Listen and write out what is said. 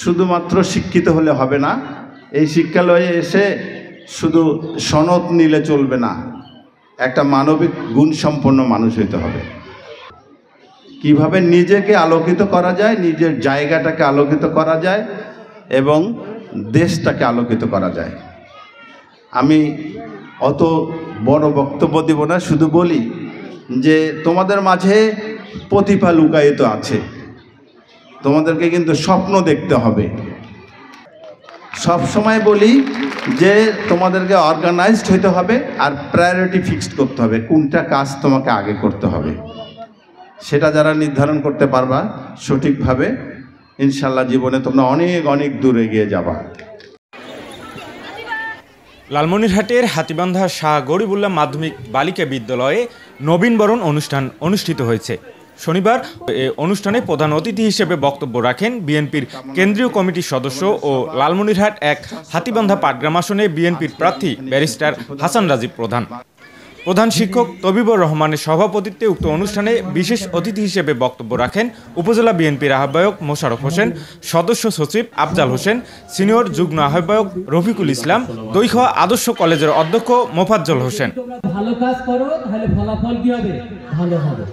শুধুমাত্র শিক্ষিত হলে হবে না, এই শিক্ষালয়ে এসে শুধু সনদ নিলে চলবে না, একটা মানবিক গুণসম্পন্ন মানুষ হতে হবে। কিভাবে নিজেকে আলোকিত করা যায়, নিজের জায়গাটাকে আলোকিত করা যায় এবং দেশটাকে আলোকিত করা যায়। আমি অত বড় বক্তব্য দেব না, শুধু বলি যে তোমাদের মাঝে প্রতিভা লুকায়িত আছে, তোমাদেরকে কিন্তু স্বপ্ন দেখতে হবে। সব সময় বলি যে তোমাদেরকে অর্গানাইজড হতে হবে আর প্রায়োরিটি ফিক্সড করতে হবে, কোনটা কাজ তোমাকে আগে করতে হবে। সেটা যারা নির্ধারণ করতে পারবা সঠিকভাবে, ইনশাল্লাহ জীবনে তোমরা অনেক অনেক দূর এগিয়ে যাবা। লালমনিরহাটের হাতীবান্ধা শাহ গরিবুল্লাহ মাধ্যমিক বালিকা বিদ্যালয়ে নবীনবরণ অনুষ্ঠান অনুষ্ঠিত হয়েছে। শনিবার এই অনুষ্ঠানে প্রধান অতিথি হিসেবে বক্তব্য রাখেন বিএনপির কেন্দ্রীয় কমিটির সদস্য ও লালমনিরহাট এক হাতীবান্ধা পাটগ্রাম আসনে বিএনপির প্রার্থী ব্যারিস্টার হাসান রাজীব প্রধান। প্রধান শিক্ষক তবিবুর রহমানের সভাপতিত্বে উক্ত অনুষ্ঠানে বিশেষ অতিথি হিসেবে বক্তব্য রাখেন উপজেলা বিএনপির আহ্বায়ক মোশাররফ হোসেন, সদস্য সচিব আফজাল হোসেন, সিনিয়র যুগ্ম আহ্বায়ক রফিকুল ইসলাম, দৈখোয়া আদর্শ কলেজের অধ্যক্ষ মোফাজ্জল হোসেন। ভালো কাজ করো তাহলে ফলাফল কি হবে? ভালো হবে।